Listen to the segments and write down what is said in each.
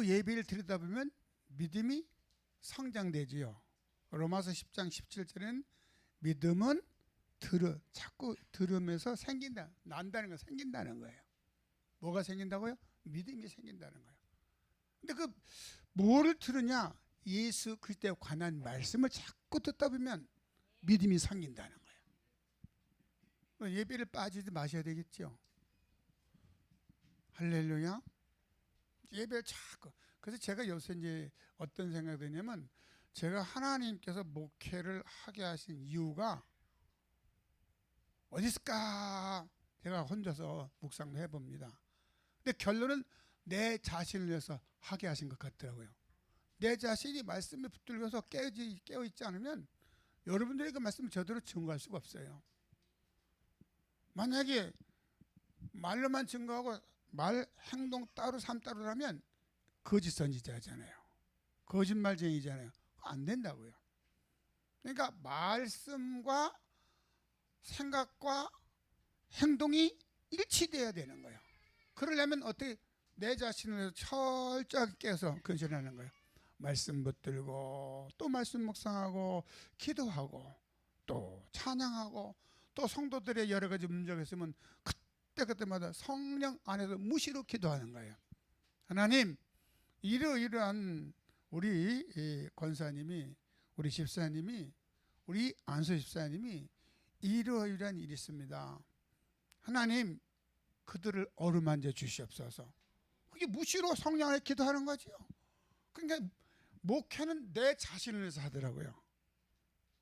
자꾸 예배를 드리다 보면 믿음이 성장되지요. 로마서 10장 17절에는 믿음은 자꾸 들으면서 난다는 거, 생긴다는 거예요. 뭐가 생긴다고요? 믿음이 생긴다는 거예요. 근데 뭐를 들으냐? 예수 그리스도에 관한 말씀을 자꾸 듣다 보면 믿음이 생긴다는 거예요. 예배를 빠지지 마셔야 되겠죠. 할렐루야. 예배를 자꾸. 그래서 제가 요새 이제 어떤 생각이 드냐면, 제가 하나님께서 목회를 하게 하신 이유가 어디 있을까? 제가 혼자서 묵상도 해봅니다. 근데 결론은 내 자신을 위해서 하게 하신 것 같더라고요. 내 자신이 말씀에 붙들려서 깨어있지 않으면 여러분들이 그 말씀을 제대로 증거할 수가 없어요. 만약에 말로만 증거하고 말, 행동 따로 삶 따로라면 거짓 선지자잖아요. 거짓말쟁이잖아요. 안 된다고요. 그러니까 말씀과 생각과 행동이 일치돼야 되는 거예요. 그러려면 어떻게 내 자신을 철저하게 깨서 근신하는 거예요. 말씀 붙들고 또 말씀 묵상하고 기도하고 또 찬양하고 또 성도들의 여러 가지 문제가 있으면 그때마다 성령 안에서 무시로 기도하는 거예요. 하나님, 이러이러한 우리 권사님이, 우리 집사님이, 우리 안수 집사님이 이러이러한 일이 있습니다. 하나님, 그들을 어루만져 주시옵소서. 그게 무시로 성령 안에 기도하는 거죠. 그러니까 목회는 내 자신을 위해서 하더라고요.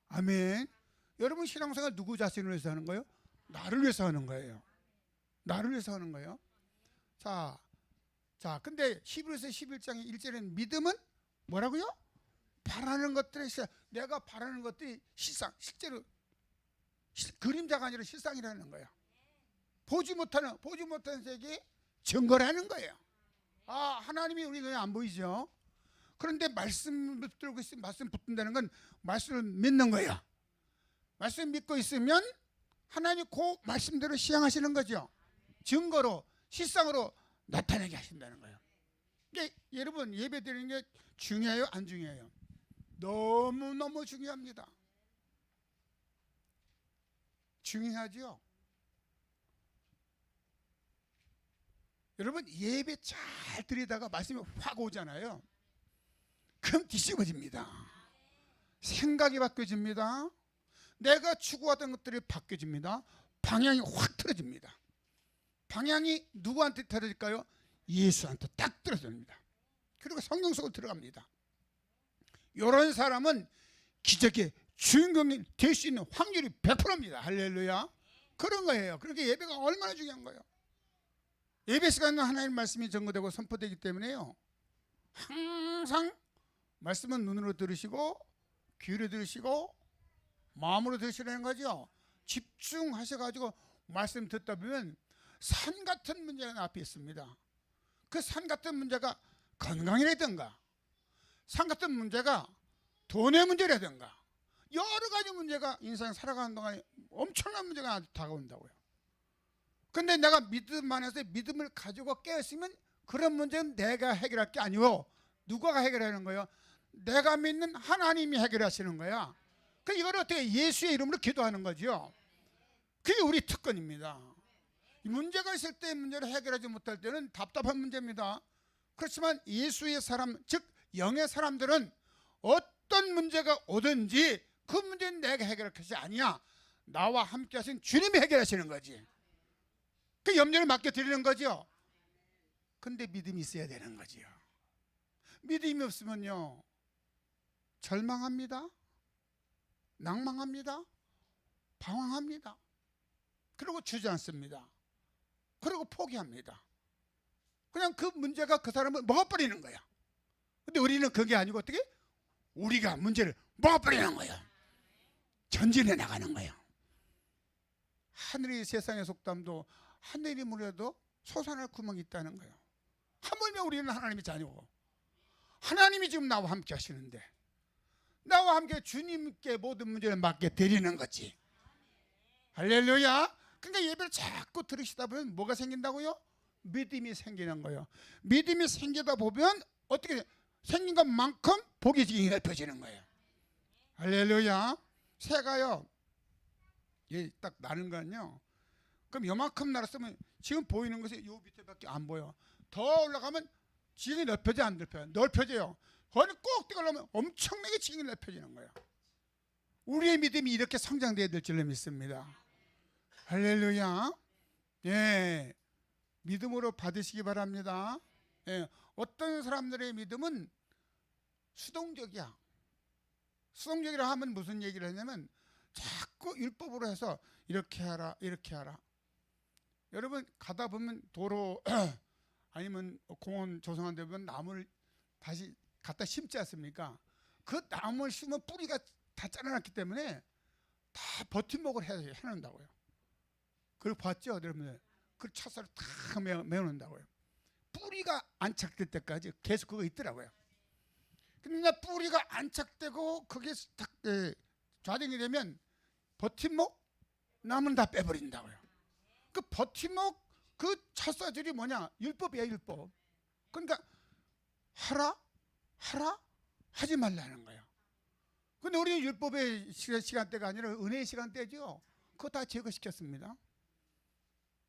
아멘. 여러분 신앙생활 누구 자신을 위해서 하는 거예요? 나를 위해서 하는 거예요. 나를 위해서 하는 거예요. 자, 근데 히브리서 11장의 1절에는 믿음은 뭐라고요? 바라는 것들의 실상. 내가 바라는 것들이 실제로 그림자가 아니라 실상이라는 거예요. 보지 못하는 세계에 증거라는 거예요. 하나님이 우리 눈에 안 보이죠. 그런데 말씀 붙들고 있으면, 말씀 붙든다는 건 말씀을 믿는 거예요. 말씀 믿고 있으면 하나님이 그 말씀대로 시행하시는 거죠. 증거로, 실상으로 나타나게 하신다는 거예요. 그러니까 여러분, 예배 드리는 게 중요해요? 안 중요해요? 너무너무 중요합니다. 중요하죠. 여러분, 예배 잘 드리다가 말씀이 확 오잖아요. 그럼 뒤집어집니다. 생각이 바뀌어집니다. 내가 추구하던 것들이 바뀌어집니다. 방향이 확 틀어집니다. 방향이 누구한테 틀어질까요? 예수한테 딱 틀어집니다. 그리고 성령 속으로 들어갑니다. 이런 사람은 기적의 주인공이 될 수 있는 확률이 100%입니다. 할렐루야. 그런 거예요. 그러니까 예배가 얼마나 중요한 거예요. 예배 시간은 하나님의 말씀이 전거되고 선포되기 때문에요, 항상 말씀은 눈으로 들으시고 귀로 들으시고 마음으로 들으시라는 거죠. 집중하셔가지고 말씀 듣다 보면 산 같은 문제가 앞에 있습니다. 그 산 같은 문제가 건강이라든가, 산 같은 문제가 돈의 문제라든가, 여러 가지 문제가 인생 살아가는 동안에 엄청난 문제가 다가온다고요. 근데 내가 믿음 안에서 믿음을 가지고 깨었으면 그런 문제는 내가 해결할 게 아니고 누가 해결하는 거예요? 내가 믿는 하나님이 해결하시는 거야. 그 이걸 어떻게 예수의 이름으로 기도하는 거죠. 그게 우리 특권입니다. 문제가 있을 때 문제를 해결하지 못할 때는 답답한 문제입니다. 그렇지만 예수의 사람, 즉 영의 사람들은 어떤 문제가 오든지 그 문제는 내가 해결할 것이 아니야. 나와 함께 하신 주님이 해결하시는 거지. 그 염려를 맡겨드리는 거죠. 근데 믿음이 있어야 되는 거지요. 믿음이 없으면요, 절망합니다. 낭망합니다. 방황합니다. 그리고 주저앉습니다. 그리고 포기합니다. 그냥 그 문제가 그 사람을 먹어버리는 거야. 근데 우리는 그게 아니고 어떻게? 우리가 문제를 먹어버리는 거야. 전진해 나가는 거야. 하늘이 세상의 속담도 하늘이 무려도 솟아날 구멍이 있다는 거예요. 하물며 우리는 하나님의 자녀고 하나님이 지금 나와 함께 하시는데 나와 함께 주님께 모든 문제를 맡겨 드리는 거지. 할렐루야. 그러니까 예배를 자꾸 들으시다 보면 뭐가 생긴다고요? 믿음이 생기는 거예요. 믿음이 생기다 보면 어떻게 생긴 것만큼 복이 지금 넓혀지는 거예요. 할렐루야. 새가요, 딱 나는 거는요, 그럼 요만큼 날았으면 지금 보이는 것이 요 밑에밖에 안 보여. 더 올라가면 지경이 넓혀져 안 넓혀요? 넓혀져요. 거기 꼭 뛰어가려면 엄청나게 지경이 넓혀지는 거예요. 우리의 믿음이 이렇게 성장돼야 될 줄로 믿습니다. 할렐루야. 예, 믿음으로 받으시기 바랍니다. 예, 어떤 사람들의 믿음은 수동적이야. 수동적이라 하면 무슨 얘기를 하냐면 자꾸 율법으로 해서 이렇게 하라 이렇게 하라. 여러분 가다 보면 도로 아니면 공원 조성한 데 보면 나무를 다시 갖다 심지 않습니까? 그 나무를 심으면 뿌리가 다 잘라놨기 때문에 다 버팀목을 해놓는다고요. 그걸 봤죠 여러분들? 그 찻살을 다 메워놓는다고요. 뿌리가 안착될 때까지 계속 그거 있더라고요. 근데 뿌리가 안착되고 그게 딱 좌정이 되면 버팀목 나무는 다 빼버린다고요. 그 버팀목 그 찻사줄이 뭐냐? 율법이야 율법. 그러니까 하라 하지 말라는 거예요. 근데 우리 율법의 시간대가 아니라 은혜의 시간대죠. 그거 다 제거시켰습니다.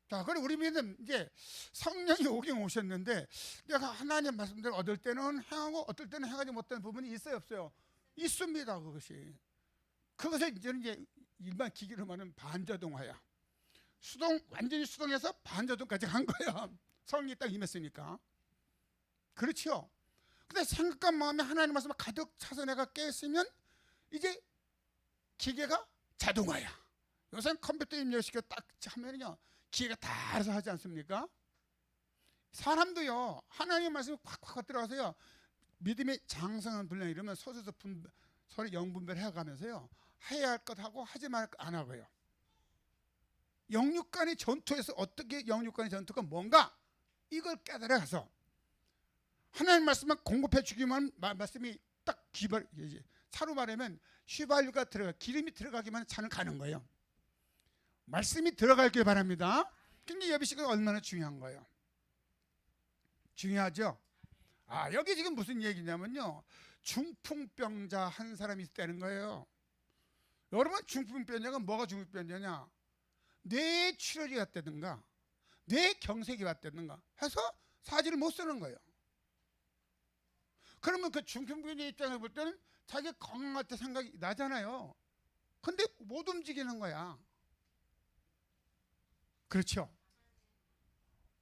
자, 그리고 우리 믿음 이제 성령이 오긴 오셨는데 내가 하나님 말씀대로 얻을 때는 행하고 어떨 때는 행하지 못하는 부분이 있어요 없어요? 있습니다. 그것이. 그것을 이제 일반 기계로 말하면 반자동화야. 완전히 수동해서 반자동까지 간 거야. 성령이 딱 임했으니까. 그렇죠? 근데 생각과 마음에 하나님 말씀을 가득 차서 내가 깨있으면 이제 기계가 자동화야. 요새 컴퓨터 입력시켜 딱 하면요 기계가 다 알아서 하지 않습니까? 사람도요 하나님 말씀이 콱콱 들어가서요 믿음의 장성한 분량 이러면 서로 영분별 해가면서요 해야 할 것 하고 하지 말 것 안 하고요. 영육 간의 전투에서 어떻게 영육 간의 전투가 뭔가 이걸 깨달아가서 하나님 말씀만 공급해 주기만 말씀이 딱 차로 말하면 휘발유가 기름이 들어가기만 차는 가는 거예요. 말씀이 들어가길 바랍니다. 근데 예비식은 얼마나 중요한 거예요? 중요하죠? 여기 지금 무슨 얘기냐면요 중풍병자 한 사람이 있다는 거예요. 여러분 중풍병자가 뭐가 중풍병자냐? 뇌에 출혈이 왔다든가 뇌에 경색이 왔다든가 해서 사지를 못 쓰는 거예요. 그러면 그 중풍병자 입장에서 볼 때는 자기 건강할 때 생각이 나잖아요. 근데 못 움직이는 거야. 그렇죠?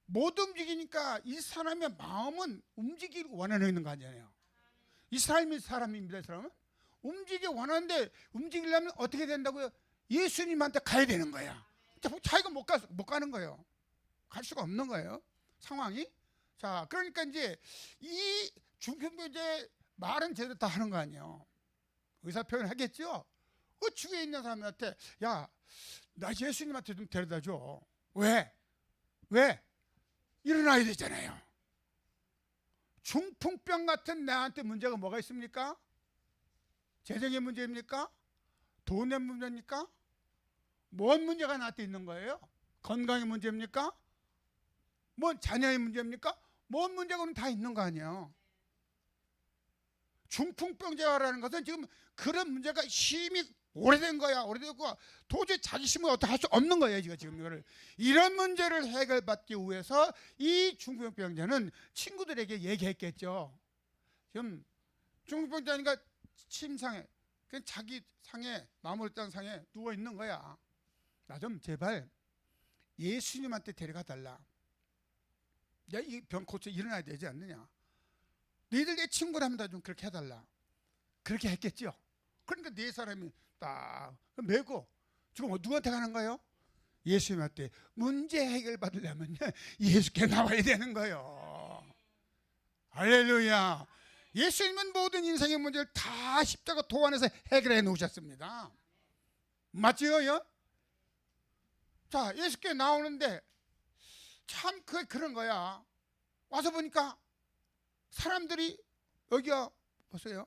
못 움직이니까 이 사람의 마음은 움직이기 원하는 거 아니에요. 이 사람입니다. 이 사람은 움직이기 원하는데 움직이려면 어떻게 된다고요? 예수님한테 가야 되는 거야. 자기가 못 가는 거예요. 갈 수가 없는 거예요. 상황이. 자, 그러니까 이제 이 중풍병자의 말은 제대로 다 하는 거 아니에요. 의사 표현 하겠죠? 그 주위에 있는 사람한테 야, 나 예수님한테 좀 데려다 줘. 왜? 일어나야 되잖아요. 중풍병 같은 나한테 문제가 뭐가 있습니까? 재정의 문제입니까? 돈의 문제입니까? 뭔 문제가 나한테 있는 거예요? 건강의 문제입니까? 뭔 자녀의 문제입니까? 뭔 문제가 다 있는 거 아니에요. 중풍병자라는 것은 지금 그런 문제가 심히 오래된 거야. 오래되고 도저히 자기 힘을 어떻게 할 수 없는 거예요. 지금 이거를. 이런 문제를 해결받기 위해서 이 중풍병자는 친구들에게 얘기했겠죠. 지금 중풍병자니까 침상에 자기 상에 마물장 상에 누워 있는 거야. 나 좀 제발 예수님한테 데려가 달라. 야, 이 병 고쳐 일어나야 되지 않느냐. 너희들 내 친구라면 다 좀 그렇게 해달라. 그렇게 했겠죠. 그러니까 네 사람이 딱 메고 지금 누구한테 가는 거예요? 예수님한테. 문제 해결 받으려면 예수께 나와야 되는 거예요. 할렐루야. 예수님은 모든 인생의 문제를 다 십자가 도안에서 해결해 놓으셨습니다. 맞지요? 자, 예수께 나오는데 참 그런 거야. 와서 보니까 사람들이 여기요 보세요.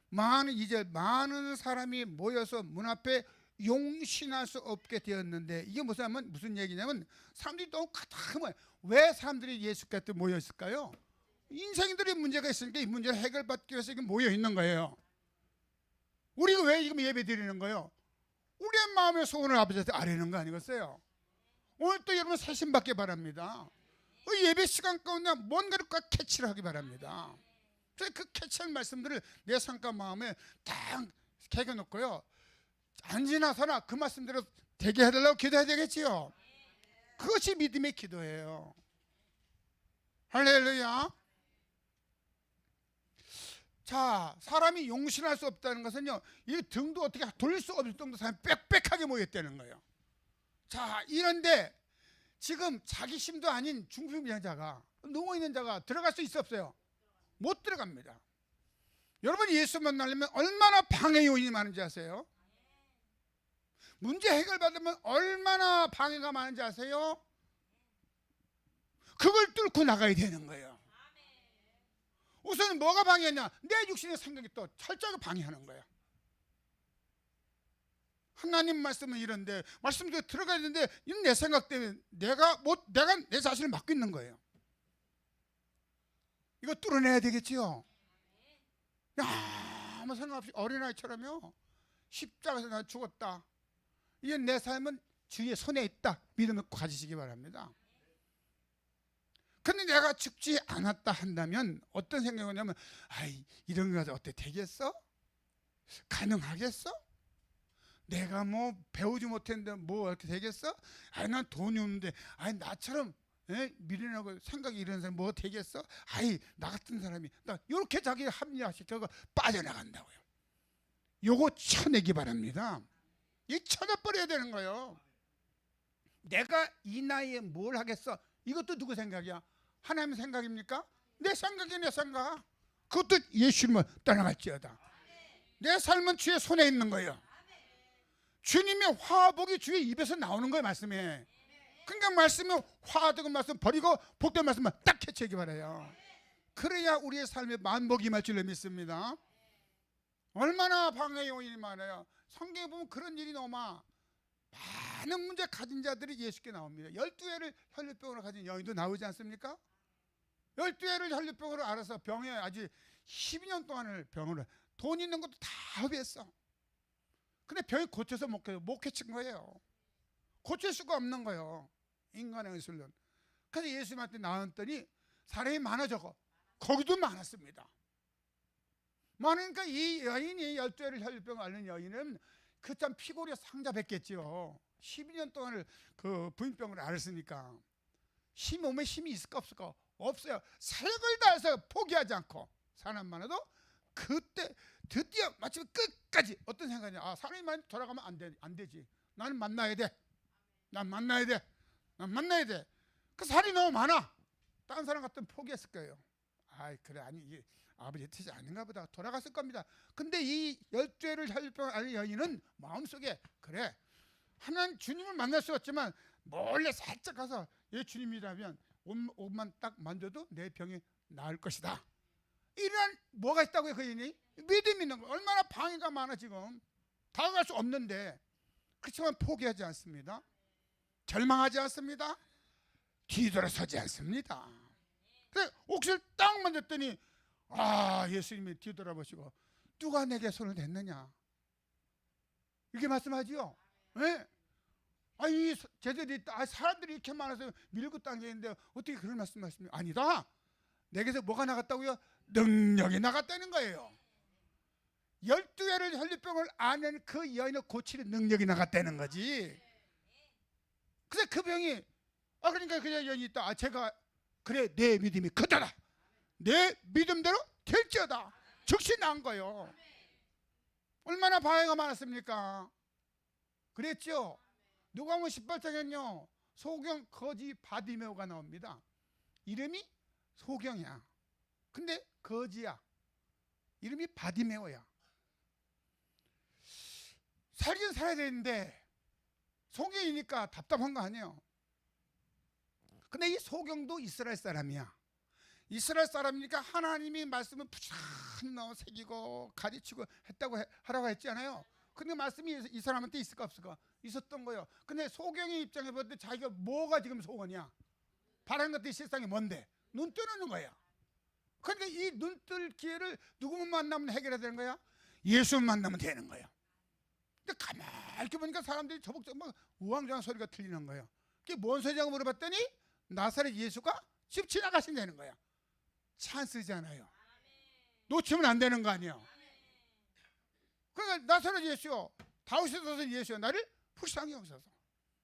많은 사람이 모여서 문 앞에 용신할 수 없게 되었는데 이게 무슨 얘기냐면 사람들이 너무 가득해. 왜 사람들이 예수께 모여 있을까요? 인생들의 문제가 있으니까 이 문제를 해결받기 위해서 이게 모여 있는 거예요. 우리가 왜 지금 예배 드리는 거예요? 우리의 마음의 소원을 아버지한테 아뢰는 거 아니겠어요? 오늘 또 여러분 새심 받기 바랍니다. 그 예배 시간 가운데 뭔가를 꽉 캐치를 하기 바랍니다. 그래서 그 캐치한 말씀들을 내 삶과 마음에 딱 개겨놓고요, 안 지나서나 그 말씀대로 되게 해달라고 기도해야 되겠지요. 그것이 믿음의 기도예요. 할렐루야. 자, 사람이 용신할 수 없다는 것은요, 이 등도 어떻게 돌릴 수 없을 정도 사람이 빽빽하게 모였다는 거예요. 자, 이런데 지금 자기 힘도 아닌 중풍병자가, 누워있는 자가 들어갈 수 있어 없어요? 못 들어갑니다. 여러분, 예수 만나려면 얼마나 방해 요인이 많은지 아세요? 문제 해결받으면 얼마나 방해가 많은지 아세요? 그걸 뚫고 나가야 되는 거예요. 우선 뭐가 방해하냐? 내 육신의 생각이 또 철저하게 방해하는 거야. 하나님 말씀은 이런데, 말씀도 들어가야 되는데 이건 내 생각 때문에 내가 내 자신을 막고 있는 거예요. 이거 뚫어내야 되겠지요. 아무 생각 없이 어린아이처럼요, 십자가에서 나 죽었다, 이제 내 삶은 주의 손에 있다, 믿음을 가지시기 바랍니다. 근데 내가 죽지 않았다 한다면 어떤 생각이 오냐면, 아이, 이런 거 가지고 어떻게 되겠어? 가능하겠어? 내가 뭐 배우지 못했는데 뭐 어떻게 되겠어? 아이, 난 돈이 없는데, 아이, 나처럼 미련하고 생각이 이런 사람이 뭐 되겠어? 아이, 나 같은 사람이, 나 이렇게 자기 합리화시켜서 빠져나간다고요. 요거 쳐내기 바랍니다. 이 쳐내버려야 되는 거예요. 내가 이 나이에 뭘 하겠어? 이것도 누구 생각이야? 하나님 생각입니까? 내 생각이 내 생각. 그것도 예수님을 떠나갈지어다. 내 삶은 주의 손에 있는 거예요. 주님의 화복이 주의 입에서 나오는 거예요, 말씀에. 그러니까 말씀은 화되고 말씀 버리고 복된 말씀만 딱 캐치하기 바라요. 그래야 우리의 삶에 만복이 임할 줄로 믿습니다. 얼마나 방해 요인이 많아요. 성경에 보면 그런 일이 너무 많은 문제 가진 자들이 예수께 나옵니다. 12회를 혈류병으로 가진 여인도 나오지 않습니까? 12회를 혈류병으로 알아서 병에 아직 12년 동안을 병으로, 돈 있는 것도 다 허비했어. 근데 병이 고쳐서 못 고친 거예요. 고칠 수가 없는 거예요, 인간의 의술론. 그래서 예수님한테 나왔더니 사람이 많아져고 거기도 많았습니다. 많으니까 이 여인이 12회를 혈류병을 앓는 여인은 그 참 피골이 상잡했겠죠. 12년 동안을 그 부인병을 앓았으니까 몸에 힘이 있을까 없을까? 없어요. 사력을 다해서 포기하지 않고 사람 많아도 그때 드디어 마침 끝까지 어떤 생각이냐? 아, 사람이 많이 돌아가면 안 되지. 나는 만나야 돼. 난 만나야 돼. 그 살이 너무 많아. 다른 사람 같으면 포기했을 거예요. 아이, 그래, 아니, 이게 아버지 뜻이 아닌가 보다, 돌아갔을 겁니다. 근데 이 12회를 혈류병을 앓는 여인은 마음속에, 그래, 하나님 주님을 만날 수 없지만 몰래 살짝 가서, 얘 주님이라면 옷만 딱 만져도 내 병이 나을 것이다, 이런 뭐가 있다고요? 그 여인이 믿음이 있는 거. 얼마나 방해가 많아. 지금 다가갈 수 없는데, 그렇지만 포기하지 않습니다. 절망하지 않습니다. 뒤돌아서지 않습니다. 그래서 옥실 딱 만졌더니, 아, 예수님이 뒤돌아보시고, 누가 내게 손을 댔느냐, 이렇게 말씀하지요. 네? 아, 이 제자들이, 사람들이 이렇게 많아서 밀고 당기는데 어떻게 그런 말씀하십니까? 아니다, 내게서 뭐가 나갔다고요? 능력이 나갔다는 거예요. 12회를 혈류병을 앓는 그 여인을 고치는 능력이 나갔다는 거지. 그래서 그 병이, 그러니까 그 여인이 있다. 제가, 그래, 내 믿음이 크다, 내 믿음대로 될지어다, 즉시 난 거예요. 얼마나 방해가 많았습니까? 그랬죠. 누가복음 18장에는요, 소경 거지 바디메오가 나옵니다. 이름이 소경이야. 근데 거지야. 이름이 바디메오야. 살긴 살아야 되는데 소경이니까 답답한 거 아니에요. 근데 이 소경도 이스라엘 사람이야. 이스라엘 사람이니까 하나님이 말씀을 부지런히 넣어 새기고 가르치고 했다고 하라고 했잖아요. 근데 말씀이 이 사람한테 있을까 없을까? 있었던 거예요. 근데 소경의 입장에 볼 때 자기가 뭐가 지금 소원이야? 바라는 것들이 세상에 뭔데? 눈 뜨는 거야. 그러니까 이 눈뜰 기회를 누구만 만나면 해결해야 되는 거야? 예수 만나면 되는 거야. 근데 가만히 이렇게 보니까 사람들이 저벅저벅 우왕좌왕 소리가 들리는 거예요. 그게 뭔 소리냐고 물어봤더니 나사렛 예수가 집 지나가신다는 거야. 찬스잖아요. 놓치면 안 되는 거 아니에요. 그러니까 나사렛 예수요, 다윗의 자손 예수요, 나를 불쌍히 여기소서.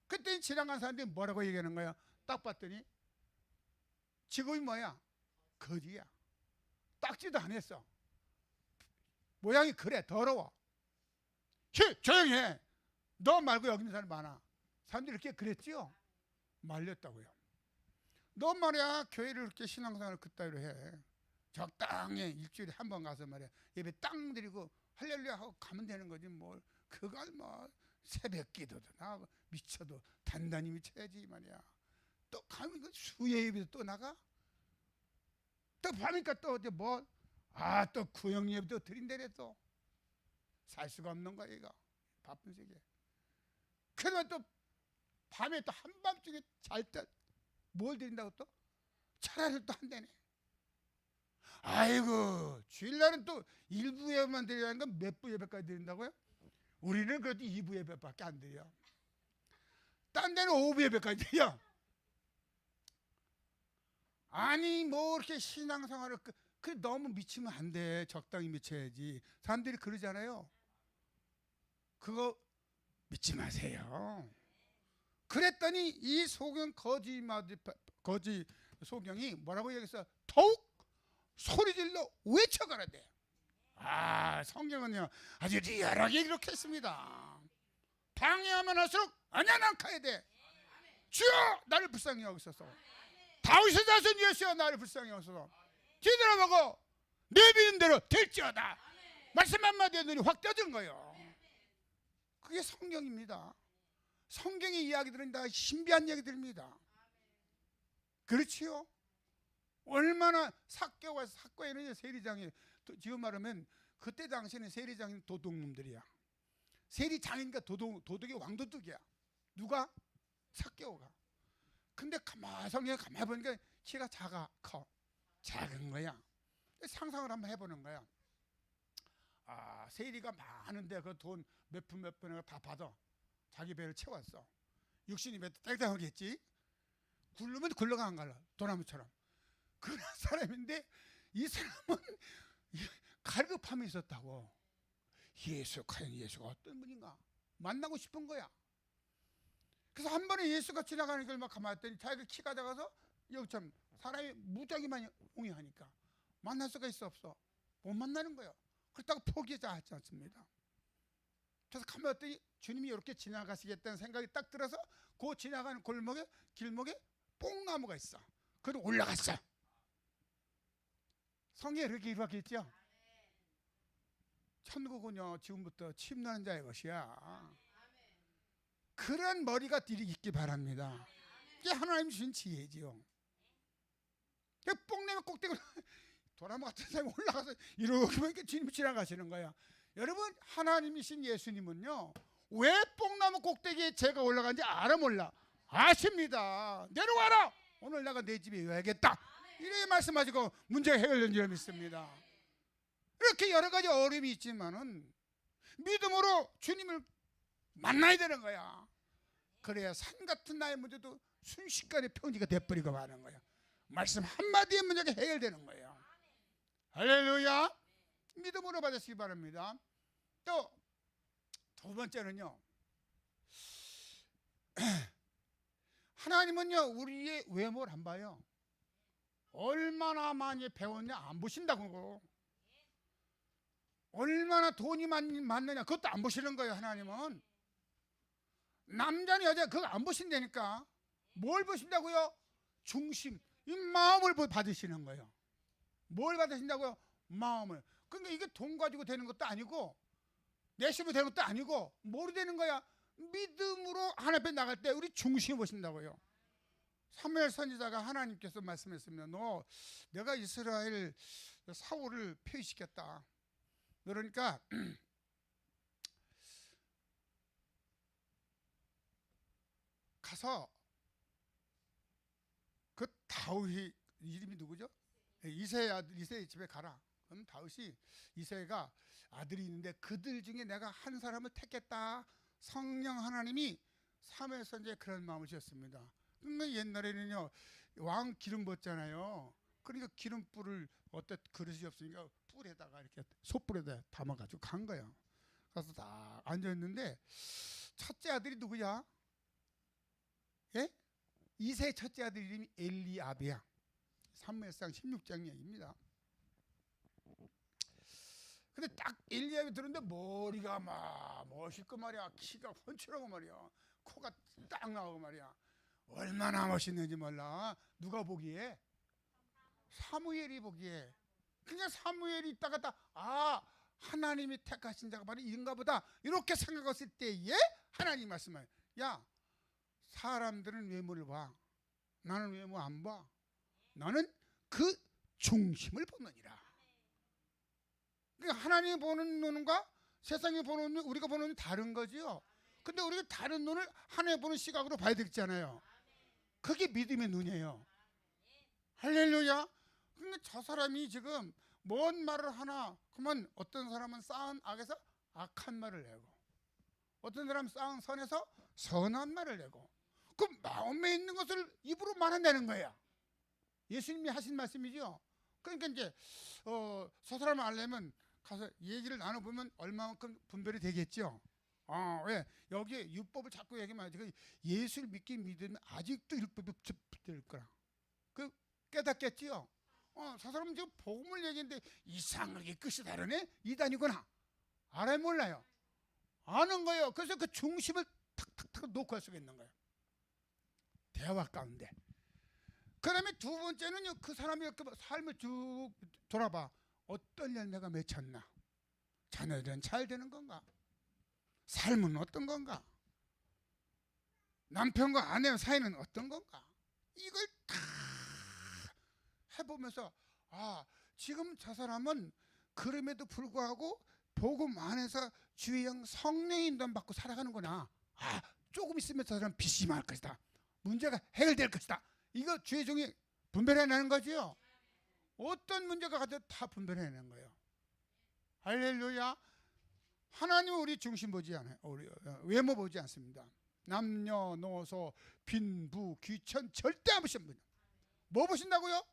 그때 지나간 사람들이 뭐라고 얘기하는 거야? 딱 봤더니 직업이 뭐야? 거지야. 닦지도 안 했어. 모양이 그래, 더러워. 조용히 해. 너 말고 여기 있는 사람 많아. 사람들이 이렇게 그랬지요? 말렸다고요. 너 말이야 교회를 이렇게 신앙생활을 그따위로 해. 적당히 일주일에 한 번 가서 말이야 예배 땅 드리고 할렐루야 하고 가면 되는 거지 뭘 그걸 뭐 새벽 기도도 나가고 미쳐도 단단히 미쳐야지 말이야. 또 가면 그 수요 예배도 또 나가. 또 밤이니까 또 어디 뭐 또 구역 예배도 드린다랬어. 살 수가 없는 거야 얘가. 바쁜 세계. 그러면 또 밤에 또 한밤중에 잘 때 뭘 드린다고 또? 차라리 또 한다네. 아이고 주일날은 또 일부 예배만 드리라는 건 몇 부 예배까지 드린다고요? 우리는 그래도 2부 예배밖에 안 드려. 딴 데는 5부 예배까지 드려. 아니 뭐 이렇게 신앙생활을 그 너무 미치면 안 돼. 적당히 미쳐야지. 사람들이 그러잖아요. 그거 믿지 마세요. 그랬더니 이 소경 거지 소경이 뭐라고 얘기했어? 더욱 소리질러 외쳐가라대. 성경은요 아주 리얼하게 이렇게 했습니다. 방해하면 할수록 아니야 난 가야 돼. 주여 나를 불쌍히 여기소서. 다윗의 자손 예수여 나를 불쌍히 여기소서. 뒤돌아보고 내 믿는 대로 될지어다. 말씀 한마디에 눈이 확 떠진 거예요. 그게 성경입니다. 성경의 이야기들은 다 신비한 얘기들입니다. 그렇지요? 얼마나 사과에는 세리장이 지금 말하면 그때 당시에는 세리장인 도둑놈들이야. 세리장인가 도둑의 왕도둑이야. 누가? 삭개오가. 근데 성경에 가만히 보니까 키가 작은 거야. 상상을 한번 해보는 거야. 세리가 많은데 그 돈 몇 푼을 다 받아. 자기 배를 채웠어. 육신이 몇 땡땡하겠지. 굴르면 굴러가 안 갈라. 도나무처럼. 그런 사람인데 이 사람은 갈급함이 있었다고. 과연 예수가 어떤 분인가 만나고 싶은 거야. 그래서 한 번에 예수가 지나가는 걸 막 가만히 있더니 자기가 키가 작아서 여기 참 사람이 무작위만 옹이하니까 만날 수가 있어 없어? 못 만나는 거예요. 그렇다고 포기하지 않습니다. 그래서 가만히 있더니 주님이 이렇게 지나가시겠다는 생각이 딱 들어서 그 지나가는 길목에 뽕나무가 있어. 그리고 올라갔어. 성경에 이렇게 이루어졌죠. 천국은요 지금부터 침나는 자의 것이야. 그런 머리가 있기 바랍니다. 이게 하나님 주신 지혜지요. 뽕나무 꼭대기 도나무 같은 사람이 올라가서 이렇게 보니까 주님이 지나가시는 거야. 여러분 하나님이신 예수님은요 왜 뽕나무 꼭대기에 제가 올라간지 알아 몰라? 아십니다. 내려와라. 오늘 내가 내 집에 와야겠다. 이렇게 말씀하시고 문제가 해결된 줄 믿습니다. 이렇게 여러 가지 어려움이 있지만은 믿음으로 주님을 만나야 되는 거야. 그래야 산 같은 나의 문제도 순식간에 평지가 돼버리고 마는 거야. 말씀 한마디의 문제가 해결되는 거예요. 할렐루야. 믿음으로 받으시기 바랍니다. 또 두 번째는요 하나님은요 우리의 외모를 안 봐요. 얼마나 많이 배웠냐 안 보신다고. 얼마나 돈이 많느냐 그것도 안 보시는 거예요. 하나님은 남자는 여자 그거 안 보신다니까. 뭘 보신다고요? 중심, 이 마음을 받으시는 거예요. 뭘 받으신다고요? 마음을. 그러니까 이게 돈 가지고 되는 것도 아니고 내심으로 되는 것도 아니고 뭐로 되는 거야? 믿음으로 하나님 앞에 나갈 때 우리 중심을 보신다고요. 사무엘 선지자가 하나님께서 말씀했습니다. 내가 이스라엘 사울을 폐위시켰다. 그러니까 가서 그 다윗 이름이 누구죠? 이새의 아들 이새의 집에 가라. 그럼 다윗이 이새가 아들이 있는데 그들 중에 내가 한 사람을 택했다. 성령 하나님이 사무엘서 이제 그런 마음을 주셨습니다. 그러니까 옛날에는요 왕 기름 붓잖아요. 그러니까 기름불을 어떤 그릇이 없으니까 뿔에다가 이렇게 솥불에다 담아가지고 간 거예요. 가서 다 앉아 있는데 첫째 아들이 누구야? 예? 이세 첫째 아들 이름이 엘리압이야. 사무엘상 16장 얘기입니다. 근데 딱 엘리압이 들었는데 머리가 막 멋있고 말이야. 키가 훤칠하고 말이야. 코가 딱 나오고 말이야. 얼마나 멋있는지 몰라. 누가 보기에? 사무엘이 보기에. 그냥 사무엘이 있다가 하나님이 택하신 자가 바로 이런가 보다 이렇게 생각했을 때에 하나님 말씀을 야 사람들은 외모를 봐. 나는 외모 안 봐. 나는 그 중심을 보느니라. 그러니까 하나님이 보는 눈과 세상이 보는 눈, 우리가 보는 눈이 다른 거지요. 근데 우리가 다른 눈을 하나님 보는 시각으로 봐야 되잖아요. 그게 믿음의 눈이에요. 할렐루야. 그러니까 저 사람이 지금 뭔 말을 하나 그러면 어떤 사람은 쌓은 악에서 악한 말을 내고 어떤 사람은 쌓은 선에서 선한 말을 내고 그 마음에 있는 것을 입으로 말한다는 거야. 예수님이 하신 말씀이죠. 그러니까 이제 저 사람을 알려면 가서 얘기를 나눠보면 얼마만큼 분별이 되겠죠. 왜 여기에 율법을 자꾸 얘기하면 예수를 믿으면 아직도 율법이 붙을 거라. 그 깨닫겠지요. 저 사람은 지금 복음을 얘기했는데 이상하게 끝이 다르네. 이단이구나. 알아요 몰라요? 아는 거예요. 그래서 그 중심을 탁탁탁 놓고 할 수가 있는 거예요. 대화 가운데. 그 다음에 두 번째는요. 그 사람이 이렇게 삶을 쭉 돌아봐. 어떤 열매가 맺혔나? 자녀들은 잘 되는 건가? 삶은 어떤 건가? 남편과 아내 사이는 어떤 건가? 이걸 다 해보면서 지금 저 사람은 그럼에도 불구하고 복음 안에서 주의 영 성령의 인도함 받고 살아가는구나. 조금 있으면 저 사람 빛이 말 것이다. 문제가 해결될 것이다. 이거 주의 종이 분별해내는 거죠. 어떤 문제가 가도 다 분별해내는 거예요. 할렐루야. 하나님은 우리 중심 보지 않아요. 우리 외모 보지 않습니다. 남녀노소 빈부 귀천 절대 안 보십니다. 뭐 보신다고요?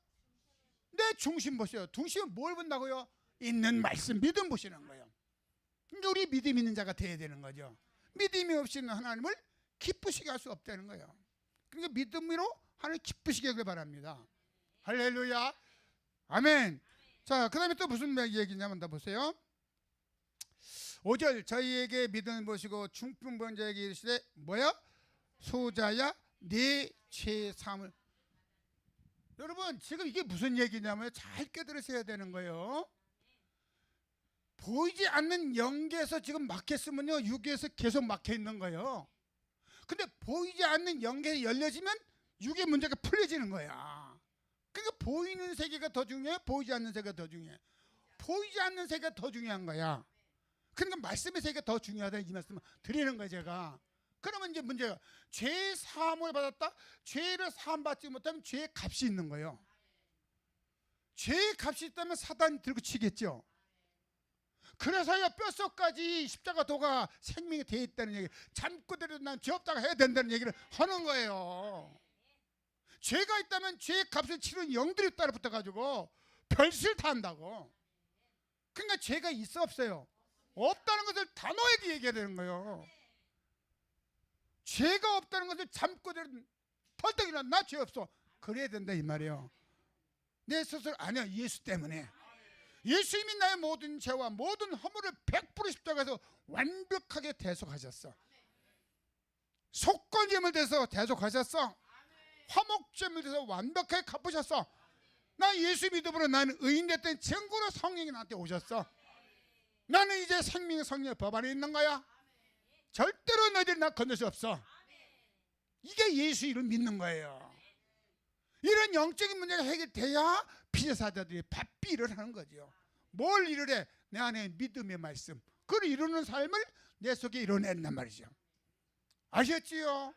내 중심 보세요. 중심은 뭘 본다고요? 있는 말씀 믿음 보시는 거예요. 그러니까 우리 믿음 있는 자가 돼야 되는 거죠. 믿음이 없이는 하나님을 기쁘시게 할 수 없다는 거예요. 그러니까 믿음으로 하나님 기쁘시게 하길 바랍니다. 할렐루야. 아멘. 자, 그 다음에 또 무슨 얘기냐면 다 보세요. 5절 저희에게 믿음을 보시고 중풍본 자에게 이르시되 뭐야? 소자야 네 죄 사함을. 여러분 지금 이게 무슨 얘기냐면 잘 깨달으셔야 되는 거예요. 보이지 않는 영계에서 지금 막혔으면요 육에서 계속 막혀 있는 거예요. 근데 보이지 않는 영계가 열려지면 육의 문제가 풀려지는 거야. 그러니까 보이는 세계가 더 중요해? 보이지 않는 세계가 더 중요해? 보이지 않는 세계가 더 중요한 거야. 그러니까 말씀의 세계가 더 중요하다 이 말씀을 드리는 거예요 제가. 그러면 이제 문제가 죄 사함을 받았다. 죄를 사함 받지 못하면 죄의 값이 있는 거예요. 죄의 값이 있다면 사단이 들고 치겠죠. 그래서요 뼛속까지 십자가 도가 생명이 되어 있다는 얘기, 잠꼬대로 난 죄 없다가 해야 된다는 얘기를 하는 거예요. 죄가 있다면 죄의 값을 치르는 영들이 따라 붙어가지고 별실 다 한다고. 그러니까 죄가 있어 없어요? 없다는 것을 단호하게 얘기해야 되는 거예요. 죄가 없다는 것을 잠꼬대로 펄떡 일어나 나 죄 없어 그래야 된다 이 말이에요. 내 스스로 아니야 예수 때문에. 예수님이 나의 모든 죄와 모든 허물을 100% 십자가에서 완벽하게 대속하셨어. 속건제물 돼서 대속하셨어. 화목제물 돼서 완벽하게 갚으셨어. 나 예수 믿음으로 나는 의인 됐더니 증거로 성령이 나한테 오셨어. 나는 이제 생명의 성령의 법 안에 있는 거야. 절대로 너희들이 나 건들 수 없어. 이게 예수 이름 믿는 거예요. 이런 영적인 문제가 해결돼야 피제사자들이 바삐 일을 하는 거죠. 뭘 일을 해? 내 안에 믿음의 말씀 그걸 이루는 삶을 내 속에 이뤄낸단 말이죠. 아셨지요?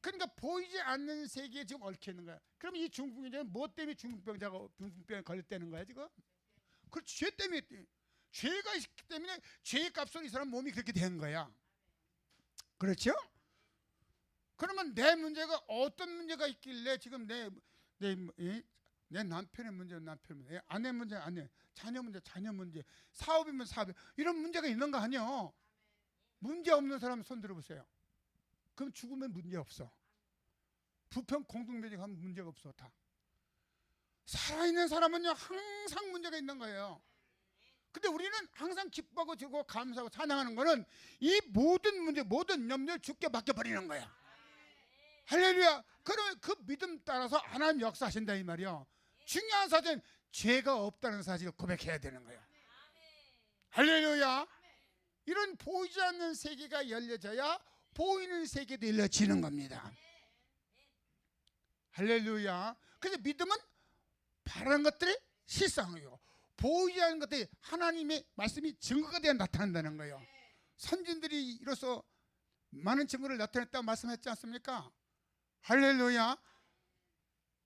그러니까 보이지 않는 세계에 지금 얽혀 있는 거야. 그럼 이 중풍병자는 뭐 때문에 중풍병에 걸렸다는 거야 지금? 그렇지, 죄 때문에. 죄가 있기 때문에 죄의 값으로 이 사람 몸이 그렇게 된 거야. 그렇죠? 그러면 내 문제가 어떤 문제가 있길래 지금 내 남편의 문제, 남편 문제, 아내 문제, 아내, 자녀 문제, 자녀 문제, 사업이면 사업, 이런 문제가 있는 거 아니요? 문제 없는 사람 손 들어보세요. 그럼 죽으면 문제 없어. 부평 공동묘지 가면 문제가 없어. 다 살아있는 사람은요 항상 문제가 있는 거예요. 근데 우리는 항상 기뻐하고 즐거워 감사하고 찬양하는 거는 이 모든 문제, 모든 염려를 주께 맡겨버리는 거야. 할렐루야. 그러면 그 믿음 따라서 하나님 역사하신다 이 말이야. 중요한 사실은 죄가 없다는 사실을 고백해야 되는 거야. 할렐루야. 이런 보이지 않는 세계가 열려져야 보이는 세계도 열려지는 겁니다. 할렐루야. 그래서 믿음은 바라는 것들이 실상이고 보이지 않는 것들이 하나님의 말씀이 증거가 되어 나타난다는 거예요. 선진들이 이로써 많은 증거를 나타냈다고 말씀했지 않습니까? 할렐루야.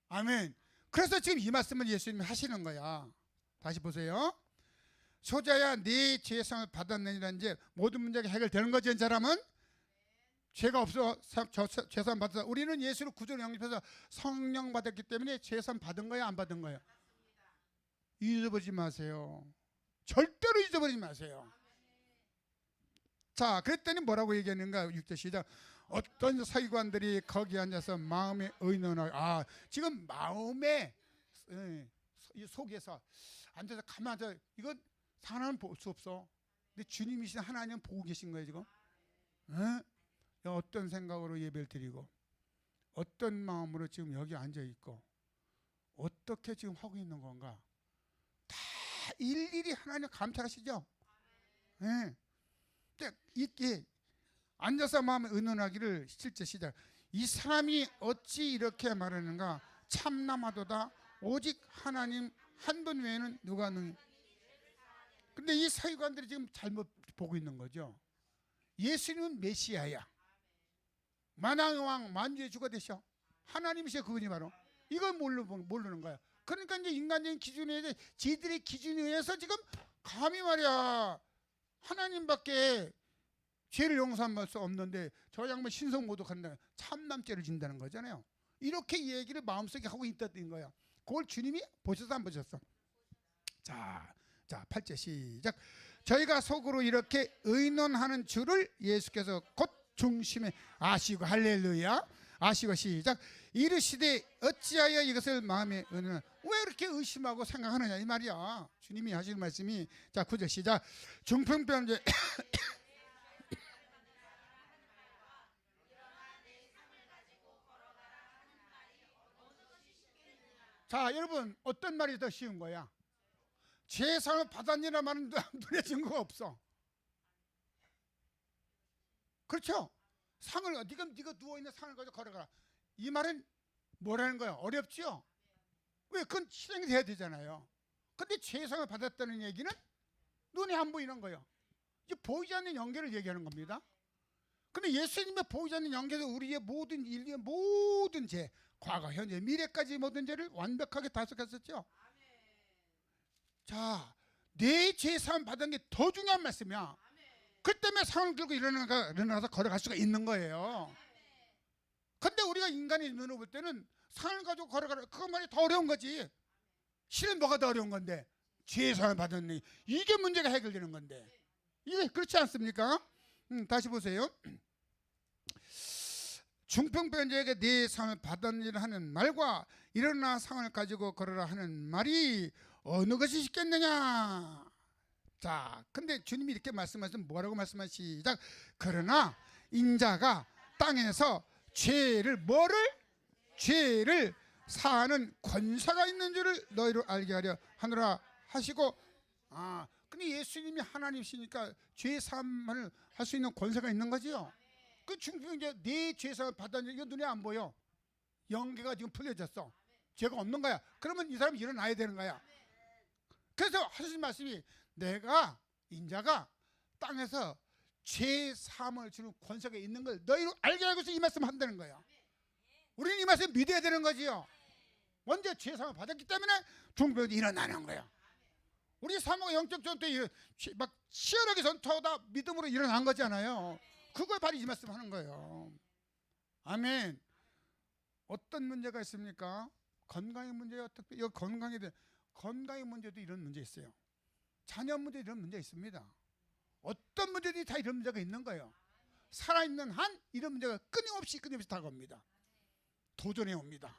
아멘. 그래서 지금 이 말씀을 예수님이 하시는 거야. 다시 보세요. 소자야 네 죄상을 받았느니라. 이제 모든 문제가 해결되는 거죠. 이 사람은 죄가 없어 죄산 받았다. 우리는 예수를 구주로 영접해서 성령 받았기 때문에 죄산 받은 거야, 안 받은 거야? 잊어버리지 마세요. 절대로 잊어버리지 마세요. 자, 그랬더니 뭐라고 얘기하는가? 6절 시작. 어떤 서기관들이 거기 앉아서 마음에 의논하고, 지금 마음에 속에서 앉아서 가만 앉아. 이건 하나님 볼 수 없어. 근데 주님이신 하나님 보고 계신 거예요 지금. 어떤 생각으로 예배를 드리고 어떤 마음으로 지금 여기 앉아 있고 어떻게 지금 하고 있는 건가? 다 일일이 하나님 감찰하시죠. 네. 이게 앉아서 마음에 의논하기를 7절 시작. 이 사람이 어찌 이렇게 말하는가? 참남하도다. 오직 하나님 한 분 외에는 누가 능. 근데 이 서기관들이 지금 잘못 보고 있는 거죠. 예수님은 메시아야. 만왕의 왕 만주의 주가 되셔. 하나님이셔. 그분이 바로. 이걸 모르는 거야. 그러니까 이제 인간적인 기준에 의해 지들의 기준에 의해서 지금 감히 말이야 하나님밖에 죄를 용서할 수 없는데 저 양반 신성 모독한다. 참남죄를 진다는 거잖아요. 이렇게 얘기를 마음속에 하고 있다는 거야. 그걸 주님이 보셨어 안 보셨어? 자 8절 시작. 저희가 속으로 이렇게 의논하는 줄을 예수께서 곧 중심에 아시고, 할렐루야, 아시고 시작. 이르시되 어찌하여 이것을 마음에 의논. 왜 이렇게 의심하고 생각하느냐 이 말이야. 주님이 하시는 말씀이. 자 9절 시작. 중풍병자 자 여러분, 어떤 말이 더 쉬운 거야? 죄상을 받았느냐 말은 눈에 증거가 없어. 그렇죠? 상을 네가 누워있는 상을 가지고 걸어가라. 이 말은 뭐라는 거야? 어렵죠? 왜? 그건 실행이 돼야 되잖아요. 근데 죄상을 받았다는 얘기는 눈에 안 보이는 거예요. 이제 보이지 않는 연계를 얘기하는 겁니다. 근데 예수님의 보이지 않는 연계에서 우리의 모든 인류의 모든 죄, 과거, 현재, 미래까지 모든 죄를 완벽하게 다스렸었죠. 자, 내 죄사함 받은 게 더 중요한 말씀이야. 그 때문에 상을 들고 일어나서 걸어갈 수가 있는 거예요. 근데 우리가 인간의 눈으로 볼 때는 상을 가지고 걸어가라, 그거 말이 더 어려운 거지. 실은 뭐가 더 어려운 건데? 죄사함을 받았니? 이게 문제가 해결되는 건데. 이게 그렇지 않습니까? 다시 보세요. 중풍병자에게 네 상을 받았느니라 하는 말과 일어나 상을 가지고 걸어라 하는 말이 어느 것이 쉽겠느냐? 자, 근데 주님이 이렇게 말씀하시면 뭐라고 말씀하시작? 그러나 인자가 땅에서 죄를 사하는 권세가 있는 줄을 너희로 알게 하려 하노라 하시고. 근데 예수님이 하나님이시니까 죄 사함을 할 수 있는 권세가 있는 거지요. 그 중풍병자 네 죄사함을 받았는데 이거 눈에 안 보여. 연계가 지금 풀려졌어. 죄가 없는 거야. 그러면 이 사람이 일어나야 되는 거야. 그래서 하시는 말씀이 내가 인자가 땅에서 죄 사함을 주는 권세가 있는 걸 너희로 알게 하고서 이 말씀을 한다는 거야. 우리는 이 말씀 믿어야 되는 거지요. 먼저 죄사함을 받았기 때문에 중병이 일어나는 거예요. 우리 사모가 영적 전투에 막 치열하게 전투하다 믿음으로 일어난 거잖아요. 그걸 바로 이 말씀 하는 거예요. 아멘. 어떤 문제가 있습니까? 건강의 문제요. 특히 건강의 문제도 이런 문제 있어요. 자녀 문제 이런 문제 있습니다. 어떤 문제든지 다 이런 문제가 있는 거예요. 살아있는 한 이런 문제가 끊임없이 다가옵니다. 도전해 옵니다.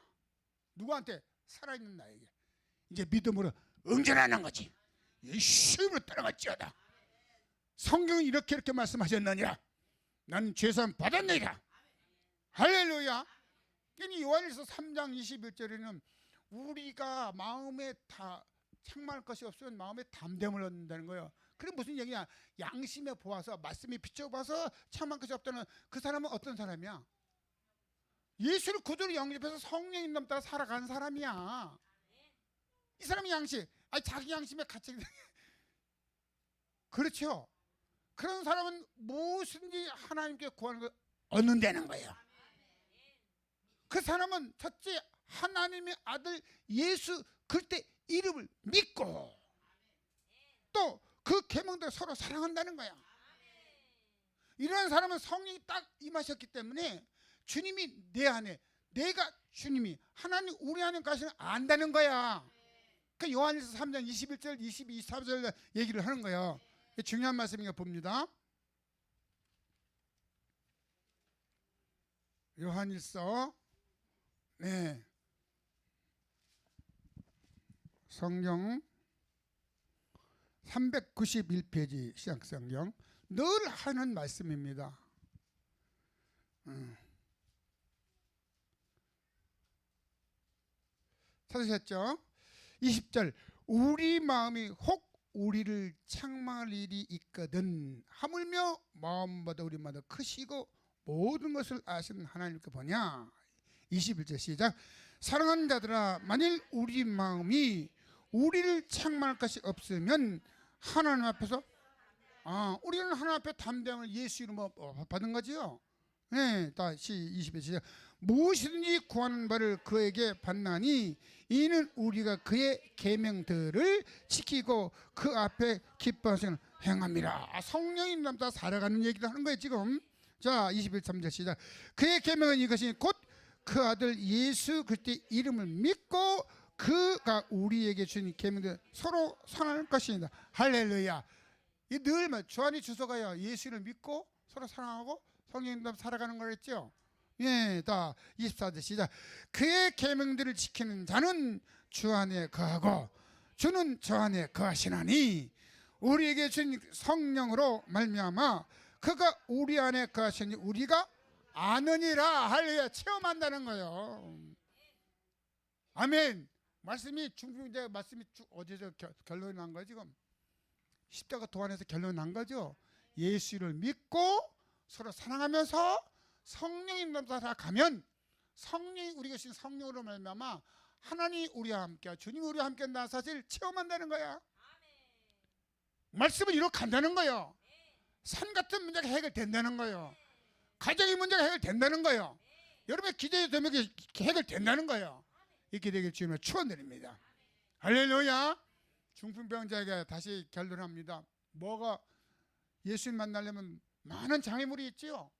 누구한테? 살아있는 나에게. 이제 믿음으로 응전하는 거지. 예수님으로 따라갈지어다. 성경은 이렇게 말씀하셨느니라. 나는 죄사함 받았느니라. 할렐루야. 그러니 요한일서 3장 21절에는 우리가 마음에 다 책망할 것이 없으면 마음에 담됨을 얻는다는 거예요. 그게 무슨 얘기냐? 양심에 보아서 말씀이 비춰봐서 책망할 것이 없다는 그 사람은 어떤 사람이야? 예수를 구주로 영접해서 성령님 넘 따라 살아가는 사람이야. 이 사람이 양심, 자기 양심에 갇혀. 그렇죠. 그런 사람은 무엇인지 하나님께 구하는 걸 얻는다는 거예요. 그 사람은 첫째 하나님의 아들 예수 그리스도의 이름을 믿고 또 그 계명대로 서로 사랑한다는 거야. 이런 사람은 성령이 딱 임하셨기 때문에 주님이 내 안에, 내가 주님이 하나님 우리 안에 가시는 안다는 거야. 그 요한일서 3장 21절 22, 23절 얘기를 하는 거예요. 중요한 말씀인가 봅니다. 요한일서 성경 391페이지 신약성경 늘 하는 말씀입니다. 찾으셨죠? 20절 우리 마음이 혹 우리를 책망할 일이 있거든 하물며 마음보다 우리마다 크시고 모든 것을 아시는 하나님께 보냐. 21절 시작. 사랑하는 자들아 만일 우리 마음이 우리를 책망할 것이 없으면 하나님 앞에서 우리는 하나님 앞에 담대함을 예수 이름으로 받은 거지요. 다시 20절 시작. 무엇이든지 구하는 바를 그에게 받나니 이는 우리가 그의 계명들을 지키고 그 앞에 기뻐하시는 행함이라. 성령이 남자 살아가는 얘기를 하는 거예요 지금. 자 21절 시작. 그의 계명은 이것이 곧 그 아들 예수 그리스도의 이름을 믿고 그가 우리에게 주신 계명들 서로 사랑할 것입니다. 할렐루야. 이 늘 주안이 주소가요. 예수를 믿고 서로 사랑하고 성령님과 살아가는 거랬죠. 다 24절 시작. 그의 계명들을 지키는 자는 주 안에 거하고 주는 저 안에 거하시나니 우리에게 주신 성령으로 말미암아 그가 우리 안에 거하시니 우리가 아느니라. 할렐루야. 체험한다는 거예요. 아멘. 말씀이 중풍제 말씀이 어제 결론이 난 거예요 지금. 십자가 도안에서 결론이 난 거죠. 예수를 믿고 서로 사랑하면서 성령님 넘사 가면 성령이 우리가 주신 성령으로 말미암아 하나님 우리와 함께 주님이 우리와 함께 한다는 사실을 체험한다는 거야. 말씀은 이렇게 간다는 거예요. 산 같은 문제가 해결된다는 거예요. 가정의 문제가 해결된다는 거예요. 여러분의 기도의 제목이 해결된다는 거예요. 이렇게 되길 주님을 축원드립니다. 할렐루야. 중풍병자에게 다시 결론합니다. 뭐가 예수님 만나려면 많은 장애물이 있지요.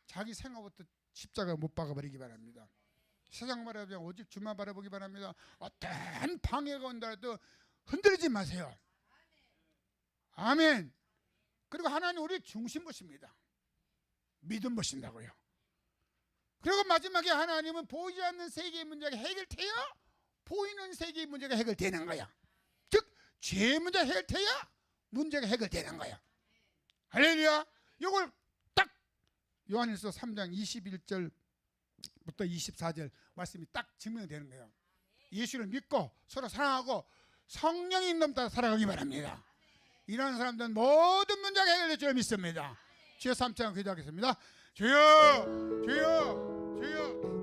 자기 생각부터 십자가 못 박아버리기 바랍니다. 세상 바라보면 오직 주만 바라보기 바랍니다. 어떤 방해가 온다 해도 흔들리지 마세요. 아멘. 그리고 하나님 우리 중심 보십니다. 믿음 보신다고요. 그리고 마지막에 하나님은 보이지 않는 세계의 문제가 해결돼야 보이는 세계의 문제가 해결되는 거야. 즉 죄의 문제가 해결돼야 문제가 해결되는 거야. 할렐루야. 이걸 딱 요한일서 3장 21절부터 24절 말씀이 딱 증명되는 거예요. 예수를 믿고 서로 사랑하고 성령이 넘다 살아가기 바랍니다. 이러한 사람들은 모든 문제가 해결될 줄 믿습니다. 주여 3장 기도하겠습니다. 주여 주여 주여.